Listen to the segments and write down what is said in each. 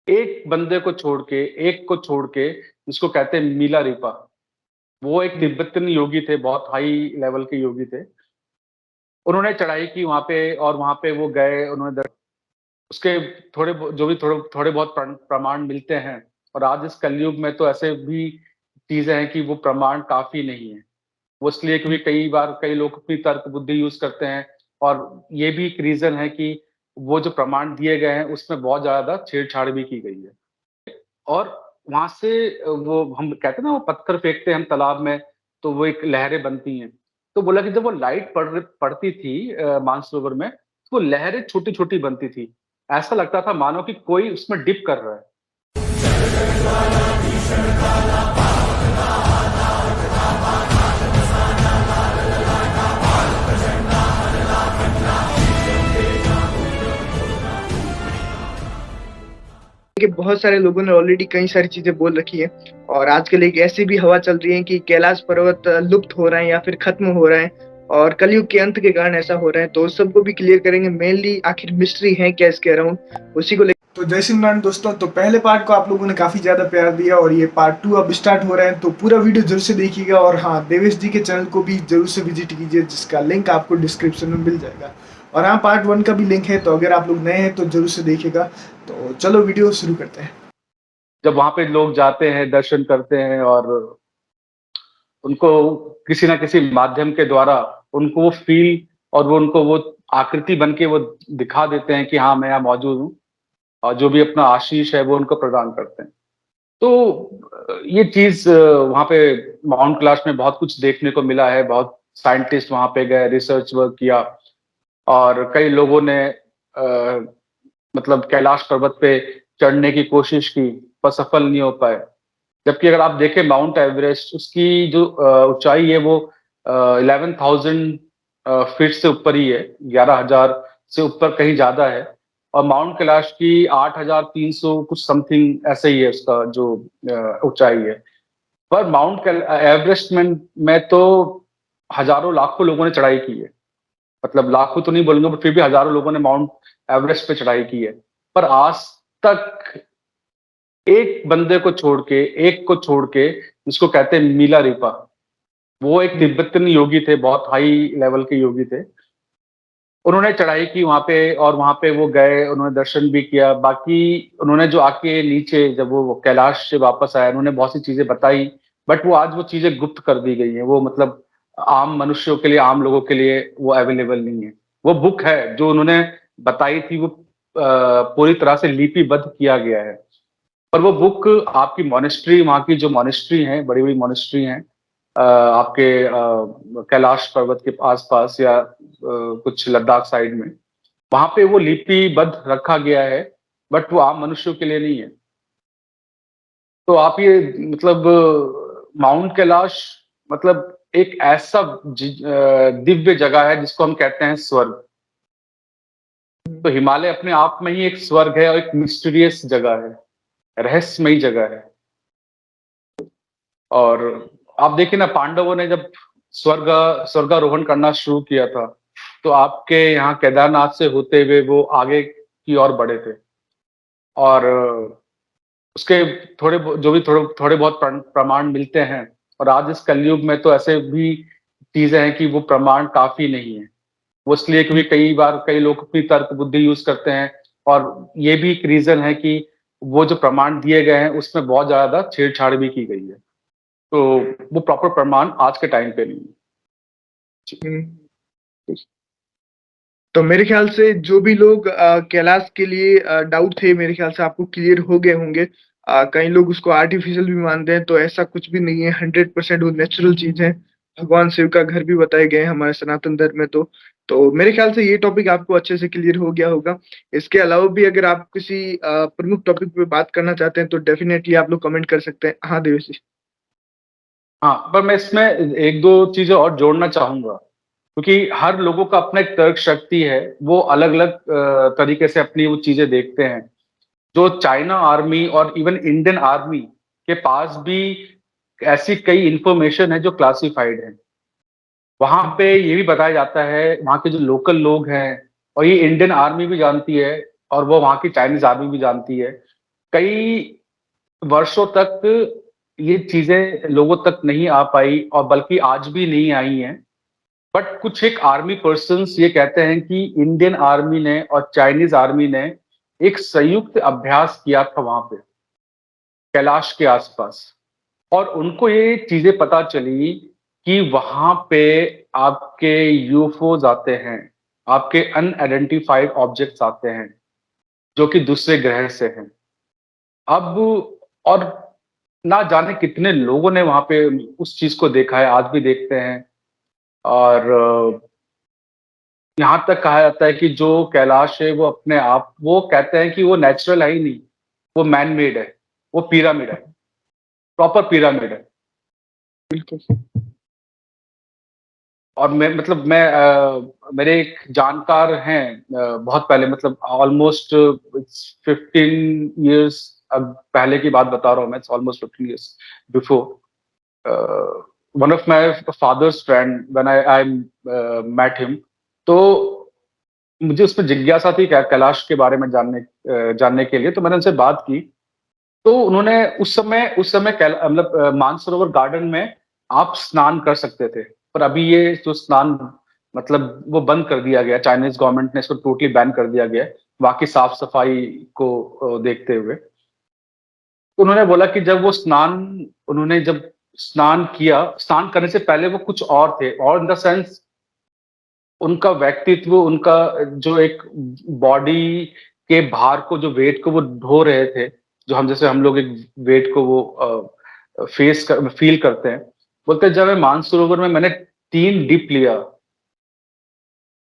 एक बंदे को छोड़ के एक को छोड़ के जिसको कहते हैं मीलारेपा, वो एक हुँ। तिब्बतन योगी थे, बहुत हाई लेवल के योगी थे। उन्होंने चढ़ाई की वहाँ पे और वहाँ पे वो गए, उन्होंने उसके थोड़े बहुत प्रमाण मिलते हैं और आज इस कलयुग में तो ऐसे भी चीज़ें हैं कि वो प्रमाण काफ़ी नहीं है। वो इसलिए क्योंकि हुँ। कई बार कई लोग अपनी तर्क बुद्धि यूज़ करते हैं और ये भी एक रीज़न है कि वो जो प्रमाण दिए गए हैं, उसमें बहुत ज़्यादा छेड़-छाड़ भी की गई है। और वहाँ से वो हम कहते हैं ना वो पत्थर फेंकते हैं हम तालाब में, तो वो एक लहरें बनती हैं। तो बोला कि जब वो लाइट पड़ती थी मानसरोवर में, तो वो लहरें छोटी-छोटी बनती थी। ऐसा लगता था मानो कि कोई उसमें डिप कर रहा है। कि बहुत सारे लोगों ने ऑलरेडी कई सारी चीज़ें बोल रखी है और आजकल एक ऐसी भी हवा चल रही है कि कैलाश पर्वत लुप्त हो रहे हैं या फिर खत्म हो रहे हैं और कलयुग के अंत के कारण ऐसा हो रहा है। तो उस सबको भी क्लियर करेंगे, मेनली आखिर मिस्ट्री है क्या इसके अराउंड, उसी को तो जय श्री नारायण दोस्तों। तो पहले पार्ट को आप लोगों ने काफी ज्यादा प्यार दिया और ये पार्ट 2 अब स्टार्ट हो रहा है, तो पूरा वीडियो जरूर से देखिएगा। और हाँ, देवेश जी के चैनल को भी जरूर से विजिट कीजिए, जिसका लिंक आपको डिस्क्रिप्शन में मिल जाएगा। और हाँ, पार्ट 1 का भी लिंक है, तो अगर आप लोग नए हैं तो जरूर से देखिएगा। तो चलो वीडियो शुरू करते हैं। जब वहाँ पे लोग जाते हैं, दर्शन करते हैं और उनको किसी न किसी माध्यम के द्वारा उनको वो फ़ील और वो उनको वो आकृति बन के वो दिखा देते हैं कि हाँ, मैं यहाँ मौजूद हूँ और जो भी अपना आशीष है वो उनको प्रदान करते हैं। तो ये चीज़ वहाँ पे माउंट कैलाश में बहुत कुछ देखने को मिला है, बहुत साइंटिस्ट वहाँ पे गए, रिसर्च वर्क किया और कई लोगों ने मतलब कैलाश पर्वत पे चढ़ने की कोशिश की, पर सफल नहीं हो पाए। जबकि अगर आप देखें माउंट एवरेस्ट उसकी जो ऊँचाई है वो 11,000 फीट से ऊपर ही है, 11,000 से ऊपर कहीं ज़्यादा है और माउंट कैलाश की 8,300 कुछ समथिंग ऐसे ही है उसका जो ऊँचाई है। पर एवरेस्ट में तो हज़ारों लाखों लोगों ने चढ़ाई की है। मतलब लाखों तो नहीं बोलूँगा बट फिर भी हज़ारों लोगों ने माउंट एवरेस्ट पे चढ़ाई की है। पर आज तक एक को छोड़ के जिसको कहते हैं मीलारेपा, वो एक तिब्बतन योगी थे, बहुत हाई लेवल के योगी थे। उन्होंने चढ़ाई की वहाँ पे और वहाँ पे वो गए, उन्होंने दर्शन भी किया। बाकी उन्होंने जो आके नीचे जब वो कैलाश से वापस आए, उन्होंने बहुत सी चीज़ें बताई, बट वो आज वो चीज़ें गुप्त कर दी गई हैं। वो मतलब आम मनुष्यों के लिए, आम लोगों के लिए वो अवेलेबल नहीं है। वो बुक है, जो उन्होंने बताई थी, वो पूरी तरह से लिपिबद्ध किया गया है। और वो बुक आपकी मॉनेस्ट्री वहाँ की जो मॉनेस्ट्री हैं, बड़ी-बड़ी मॉनेस्ट्री हैं आपके कैलाश पर्वत के आस-पास या कुछ लद्दाख साइड में, वहाँ पे वो लिपिबद्ध रखा गया है, बट वो आम मनुष्यों के लिए नहीं है। तो आप ये मतलब माउंट कैलाश मतलब एक ऐसा दिव्य जगह है जिसको हम कहते हैं स्वर्ग। तो हिमालय अपने आप में ही एक स्वर्ग है और एक मिस्टीरियस जगह है, रहस्यमयी जगह है। और आप देखिए ना पांडवों ने जब स्वर्गारोहण करना शुरू किया था, तो आपके यहाँ केदारनाथ से होते हुए वो आगे की ओर बढ़े थे। और उसके थोड़े बहुत प्रमाण मिलते हैं और आज इस कलयुग में तो ऐसे भी चीज़ें हैं कि वो प्रमाण काफ़ी नहीं है। वो इसलिए क्योंकि कई बार कई लोग अपनी तर्क बुद्धि यूज़ करते हैं और ये भी एक रीज़न है कि वो जो प्रमाण दिए गए हैं, उसमें बहुत ज़्यादा छेड़-छाड़ भी की गई है। तो वो प्रॉपर प्रमाण आज के टाइम पे नहीं है। जी। हुँ। तो मेरे ख्याल से जो भी लोग कैलाश के लिए डाउट थे, मेरे ख्याल से आपको क्लियर हो गए होंगे। कई लोग उसको आर्टिफ़िशियल भी मानते हैं, तो ऐसा कुछ भी नहीं है, 100% वो नेचुरल चीज़ है। भगवान शिव का घर भी बताए गए हैं हमारे सनातन धर्म में तो। तो मेरे ख्याल से ये टॉपिक आपको अच्छे से क्लियर हो गया होगा। इसके अलावा भी अगर आप किसी प्रमुख टॉपिक पे बात करना चाहते हैं, तो डेफ़िनेटली आप लोग कमेंट कर सकते हैं। हाँ, देवेश जी। हाँ, पर मैं इसमें 1-2 चीज़ें और जोड़ना चाहूँगा, क्योंकि हर लोगों का अपना एक तर्क शक्ति है, वो अलग-अलग तरीके से अपनी वो चीज़ें देखते हैं। जो चाइना आर्मी और इवन इंडियन आर्मी के पास भी ऐसी कई इन्फॉर्मेशन है जो क्लासिफाइड है। वहाँ पे ये भी बताया जाता है, वहाँ के जो लोकल लोग हैं और ये इंडियन आर्मी भी जानती है और वो वहाँ की चाइनीज़ आर्मी भी जानती है कई वर्षों तक ये चीज़ें लोगों तक नहीं आ पाई और बल्कि आज भी नहीं आई हैं। बट कुछ एक आर्मी पर्सन्स ये कहते हैं कि इंडियन आर्मी ने और चाइनीज़ आर्मी ने एक संयुक्त अभ्यास किया था वहाँ पे, कैलाश के आसपास। और उनको ये चीज़ें पता चली कि वहाँ पे आपके यूएफओज़ आते हैं, आपके अनआइडेंटिफाइड ऑब्जेक्ट्स आते हैं, जो कि दूसरे ग्रह से हैं। अब और ना जाने कितने लोगों ने वहाँ पे उस चीज़ को देखा है, आज भी देखते हैं। और यहाँ तक कहा जाता है कि जो कैलाश है वो अपने आप वो कहते हैं कि वो नेचुरल है ही नहीं, वो मैन मेड है, वो पिरामिड है, प्रॉपर पिरामिड है। बिल्कुल। और मेरे एक जानकार हैं, बहुत पहले मतलब ऑलमोस्ट 15 इयर्स पहले की बात बता रहा हूँ मैं, it's almost 15 years before one of my father's friend when I met him. तो मुझे उसमें जिज्ञासा थी क्या कैलाश के बारे में जानने के लिए, तो मैंने उनसे बात की। तो उन्होंने उस समय मानसरोवर गार्डन में आप स्नान कर सकते थे, पर अभी ये जो स्नान मतलब वो बंद कर दिया गया, चाइनीज गवर्नमेंट ने इसको टोटली बैन कर दिया गया है, वहाँ की साफ सफाई को देखते हुए। तो उन्होंने बोला कि उन्होंने जब स्नान किया, स्नान करने से पहले वो कुछ और थे, और इन द सेंस उनका व्यक्तित्व, उनका जो एक बॉडी के भार को, जो वेट को वो ढो रहे थे, जो हम लोग एक वेट को वो फील करते हैं। बोलते हैं, जब मैं मानसरोवर में मैंने 3 डिप लिया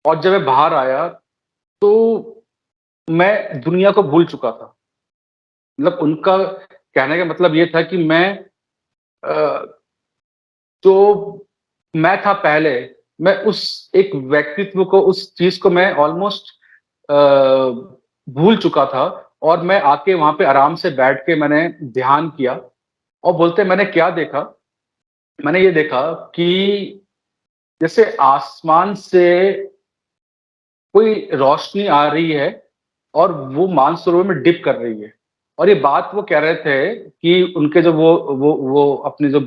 और जब मैं बाहर आया तो मैं दुनिया को भूल चुका था। मतलब उनका कहने का मतलब ये था कि अ, जो मैं था पहले, मैं उस एक व्यक्तित्व को, उस चीज़ को मैं ऑलमोस्ट अ, भूल चुका था। और मैं आके वहाँ पे आराम से बैठ के मैंने ध्यान किया और बोलते मैंने क्या देखा? मैंने ये देखा कि जैसे आसमान से कोई रोशनी आ रही है और वो मानसरोवर में डिप कर रही है। और ये बात वो कह रहे थे कि उनके जो वो अपने जो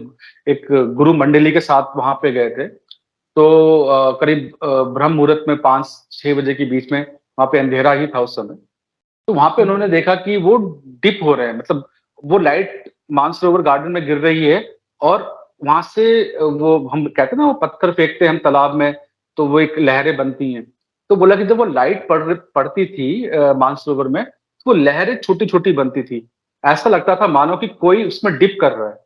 एक गुरु मंडली के साथ वहाँ पे गए थे। तो करीब ब्रह्म मुहूर्त में 5-6 बजे के बीच में वहाँ पे अंधेरा ही था उस समय। तो वहाँ पे उन्होंने देखा कि वो डिप हो रहे हैं, मतलब वो लाइट मानसरोवर गार्डन में गिर रही है और वहाँ से वो हम कहते हैं ना, वो पत्थर फेंकते हैं हम तालाब में, तो वो एक लहरें बनती हैं। तो बोला कि जब वो लाइट पड़ती थी मानसरोवर में, तो वो लहरें छोटी-छोटी बनती थी। ऐसा लगता था मानो कि कोई उसमें डिप कर रहा है,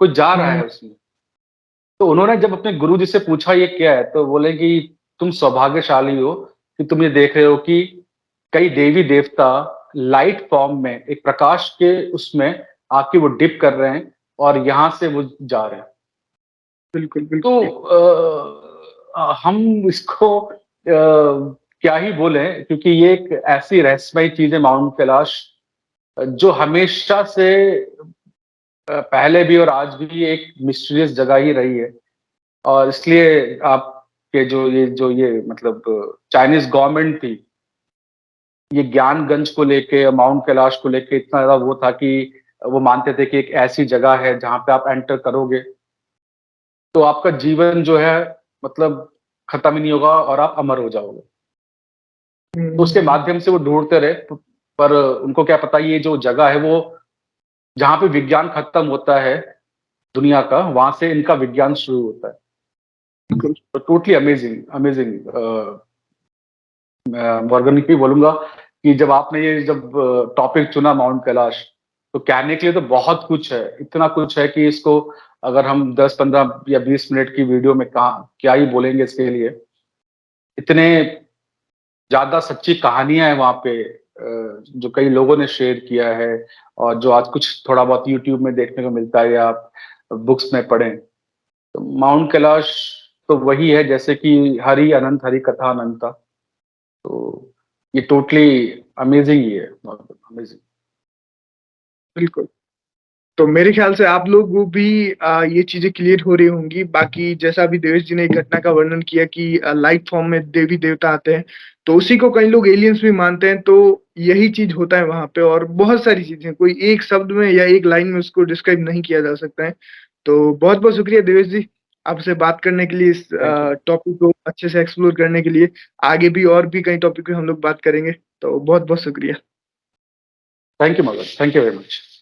कोई जा रहा हुँ, है उसमें। तो उन्होंने जब अपने गुरुजी से पूछा ये क्या है? तो बोले कि तुम सौभाग्यशाली हो कि तुम ये देख रहे हो कि कई देवी-देवता लाइट फॉर्म में, एक प्रकाश के उसमें आके वो डिप कर रहे हैं और यहाँ से वो जा रहे हैं। बिल्कुल, तो बिल्कुल। हम इसको क्या ही बोलें, क्योंकि ये एक ऐसी रहस्यमयी चीज़ है माउंट कैलाश, जो हमेशा से पहले भी और आज भी एक मिस्टीरियस जगह ही रही है। और इसलिए आपके जो ये मतलब चाइनीज़ गवर्नमेंट थी, ये ज्ञानगंज को लेके, माउंट कैलाश को लेके इतना ज़्यादा वो था कि वो मानते थे कि एक ऐसी जगह है जहाँ पे आप एंटर करोगे, तो आपका जीवन जो है मतलब खत्म ही नहीं होगा और आप अमर हो जाओगे। हुँ, तो हुँ, उसके हुँ। माध्यम से वो ढूँढते रहे, पर उनको क्या पता ये जो जगह है वो जहाँ पे विज्ञान खत्म होता है दुनिया का, वहाँ से इनका विज्ञान शुरू होता है। बिल्कुल। तो टोटली अमेज़िंग अमेज़िंग मैं ऑर्गेनिक भी बोलूँगा कि जब आपने ये जब टॉपिक चुना माउंट कैलाश, तो कहने के लिए तो बहुत कुछ है। इतना कुछ है कि इसको अगर हम 10, 15 या 20 मिनट की वीडियो में कहाँ क्या ही बोलेंगे इसके लिए। इतने ज़्यादा सच्ची कहानियाँ हैं वहाँ पे, जो कई लोगों ने शेयर किया है और जो आज कुछ थोड़ा बहुत यूट्यूब में देखने को मिलता है या आप बुक्स में पढ़ें। तो माउंट कैलाश तो वही है जैसे कि हरि अनंत हरि कथा अनंता। तो ये टोटली अमेज़िंग ही है, अमेज़िंग। बिल्कुल। तो मेरे ख़्याल से आप लोग को भी ये चीज़ें क्लियर हो रही होंगी। बाकी जैसा अभी देवेश जी ने एक घटना का वर्णन किया कि लाइट फ़ॉर्म में देवी-देवता आते हैं। तो उसी को कई लोग एलियंस भी मानते हैं, तो यही चीज़ होता है वहाँ पे और बहुत सारी चीज़ें, कोई एक शब्द में या एक लाइन में उसको डिस्क्राइब नहीं किया जा सकता है। तो बहुत-बहुत शुक्रिया देवेश जी, आपसे बात करने के लिए, इस थैंक यू। टॉपिक को अच्छे से एक्सप्लोर करने के लिए। आगे भी और भी कई टॉपिक पे हम लोग बात करेंगे, तो बहुत-बहुत शुक्रिया। थैंक यू मगर, थैंक यू वेरी मच।